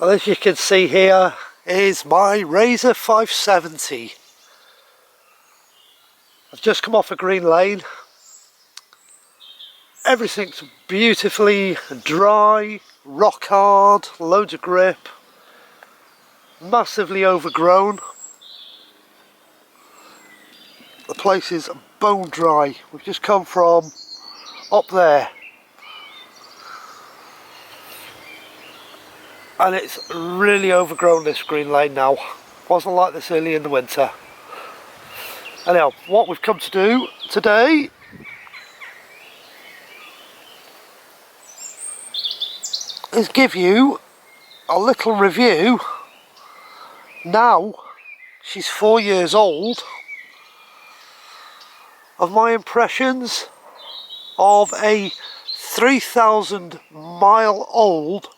And as you can see here is my rzr570. I've just come off a green lane. Everything's beautifully dry, rock hard, loads of grip, massively overgrown. The place is bone dry. We've just come from up there. And it's really overgrown, this green lane now. Wasn't like this early in the winter. Anyhow, what we've come to do today is give you a little review. Now she's 4 years old, of my impressions of a 3,000 mile old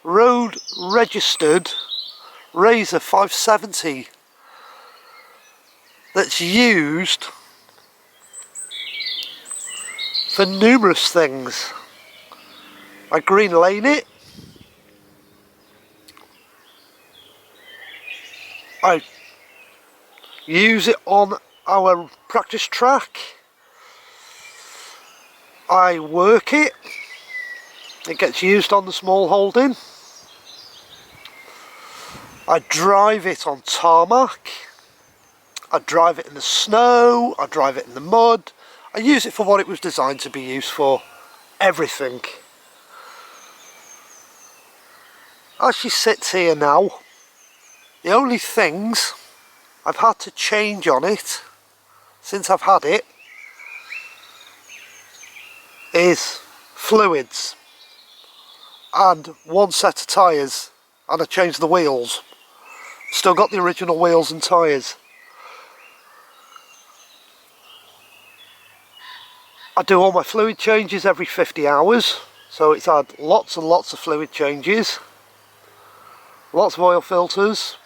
road registered rzr570 that's used for numerous things. I green lane it, I use it on our practice track, I work it, it gets used on the small holding, I drive it on tarmac, I drive it in the snow, I drive it in the mud, I use it for what it was designed to be used for, everything. As she sits here now, the only things I've had to change on it since I've had it is fluids and one set of tyres, and I changed the wheels. Still got the original wheels and tyres. I do all my fluid changes every 50 hours, so it's had lots and lots of fluid changes, lots of oil filters.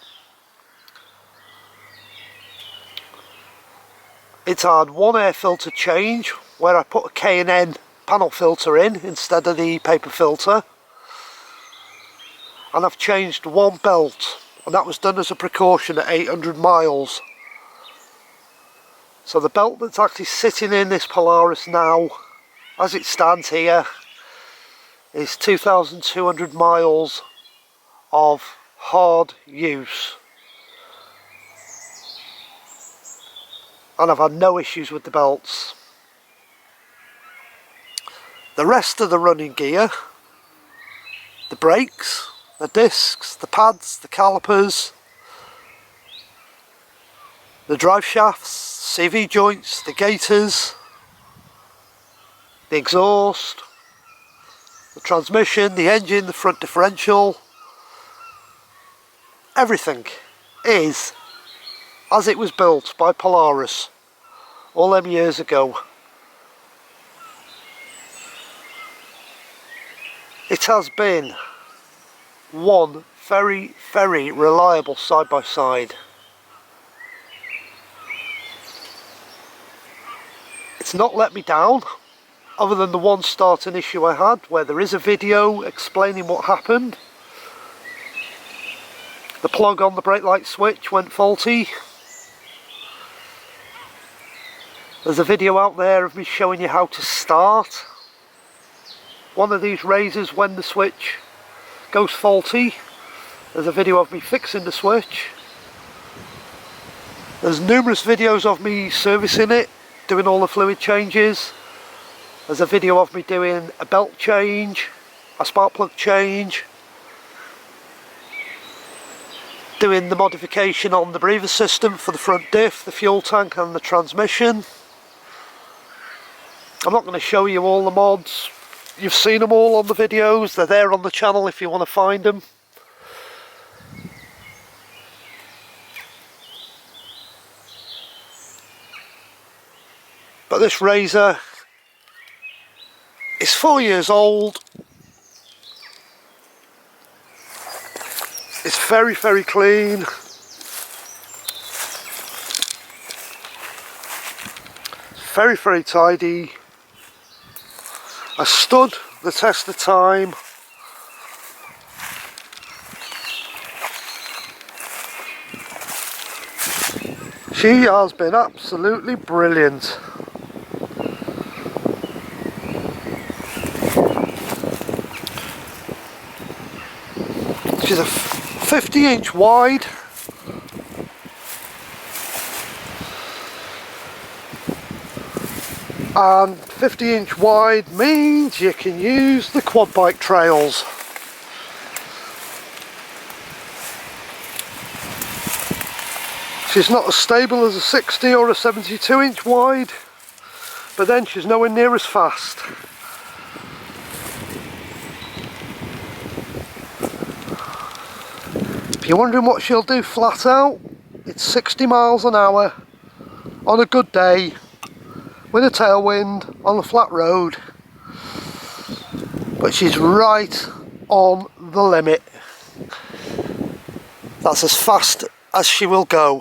It's had one air filter change where I put a K&N panel filter in instead of the paper filter, and I've changed one belt, and that was done as a precaution at 800 miles. So the belt that's actually sitting in this Polaris now, as it stands here, is 2,200 miles of hard use. And I've had no issues with the belts. The rest of the running gear, the brakes, the discs, the pads, the calipers, the drive shafts, CV joints, the gaiters, the exhaust, the transmission, the engine, the front differential, everything is as it was built by Polaris all them years ago. It has been one very, very reliable side-by-side. It's not let me down, other than the one starting issue I had, where there is a video explaining what happened. The plug on the brake light switch went faulty. There's a video out there of me showing you how to start one of these razors when the switch goes faulty. There's a video of me fixing the switch. There's numerous videos of me servicing it, doing all the fluid changes. There's a video of me doing a belt change, a spark plug change, doing the modification on the breather system for the front diff, the fuel tank and the transmission. I'm not going to show you all the mods. You've seen them all on the videos. They're there on the channel if you want to find them. But this razor is 4 years old. It's very, very clean. Very, very tidy. I stood the test of time. She has been absolutely brilliant. She's a 50-inch wide. And 50-inch wide means you can use the quad bike trails. She's not as stable as a 60 or a 72-inch wide, but then she's nowhere near as fast. If you're wondering what she'll do flat out, it's 60 miles an hour on a good day with a tailwind on a flat road, but she's right on the limit. That's as fast as she will go.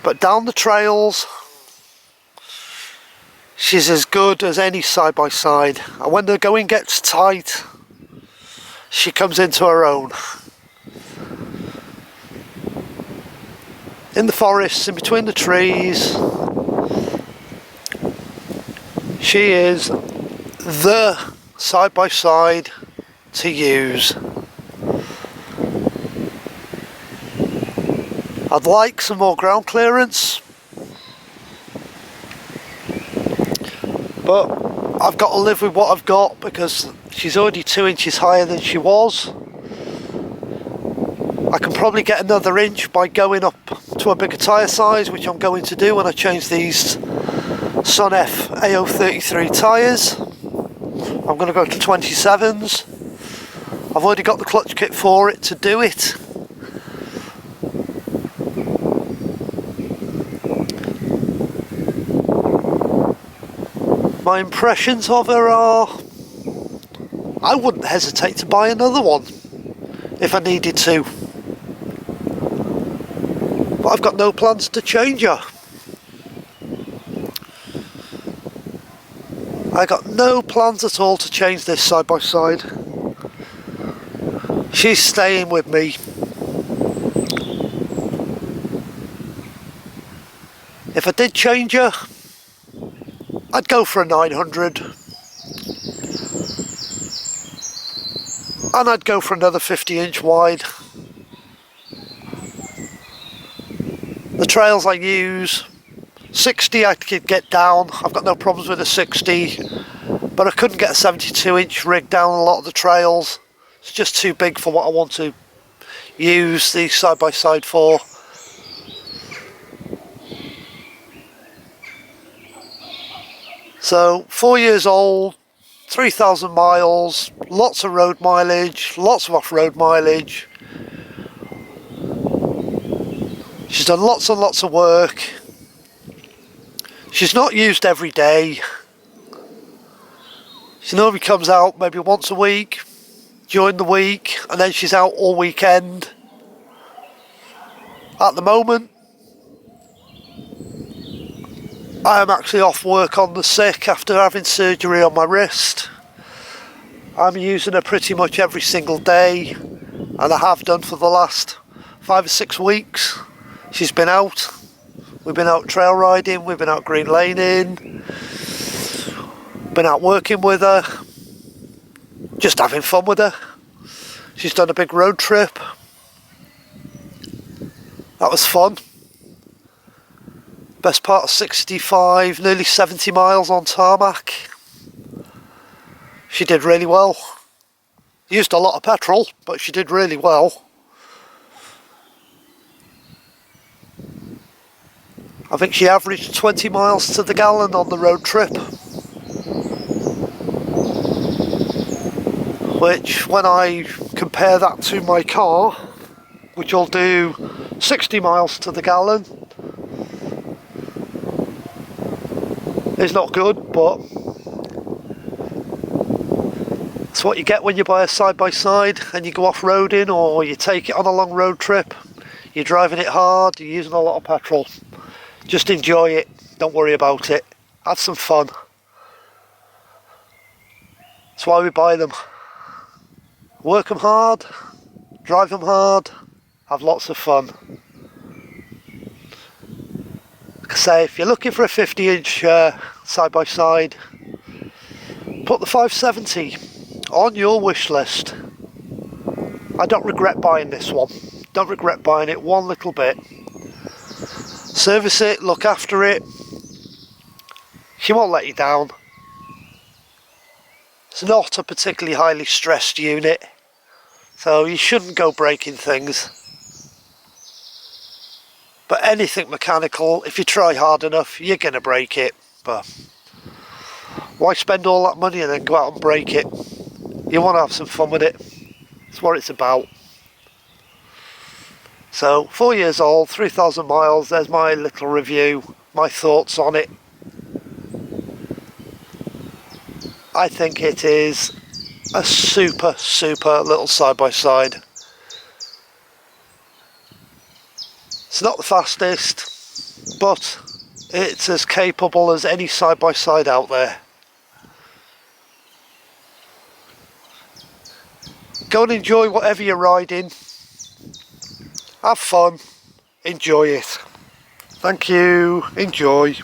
But down the trails, she's as good as any side-by-side. And when the going gets tight, she comes into her own. In the forests, in between the trees, she is the side-by-side to use. I'd like some more ground clearance, but I've got to live with what I've got because she's already 2 inches higher than she was. I can probably get another inch by going up to a bigger tyre size, which I'm going to do when I change these Sun F AO33 tyres. I'm going to go to 27s. I've already got the clutch kit for it to do it. My impressions of her are, I wouldn't hesitate to buy another one if I needed to. But I've got no plans to change her. I got no plans at all to change this side by side. She's staying with me. If I did change her, I'd go for a 900. And I'd go for another 50-inch wide. The trails I use, 60 I could get down. I've got no problems with a 60. But I couldn't get a 72-inch rig down a lot of the trails. It's just too big for what I want to use the side-by-side for. So 4 years old, 3,000 miles, lots of road mileage, lots of off-road mileage. She's done lots and lots of work. She's not used every day. She normally comes out maybe once a week, during the week, and then she's out all weekend. At the moment, I am actually off work on the sick after having surgery on my wrist. I'm using her pretty much every single day, and I have done for the last 5 or 6 weeks. She's been out. We've been out trail riding, we've been out green laning, been out working with her, just having fun with her. She's done a big road trip. That was fun. Best part of 65, nearly 70 miles on tarmac. She did really well. Used a lot of petrol, but she did really well. I think she averaged 20 miles to the gallon on the road trip. Which, when I compare that to my car, which will do 60 miles to the gallon, is not good, but it's what you get when you buy a side-by-side and you go off-roading, or you take it on a long road trip. You're driving it hard, you're using a lot of petrol. Just enjoy it, don't worry about it, have some fun. That's why we buy them. Work them hard, drive them hard, have lots of fun. Like I say, if you're looking for a 50-inch side-by-side, put the 570 on your wish list. I don't regret buying this one. Don't regret buying it one little bit. Service it, look after it. She won't let you down. It's not a particularly highly stressed unit, so you shouldn't go breaking things. But anything mechanical, if you try hard enough, you're going to break it. But why spend all that money and then go out and break it? You want to have some fun with it. That's what it's about. So, 4 years old, 3,000 miles, there's my little review, my thoughts on it. I think it is a super little side-by-side. It's not the fastest, but it's as capable as any side-by-side out there. Go and enjoy whatever you're riding. Have fun. Enjoy it. Thank you. Enjoy.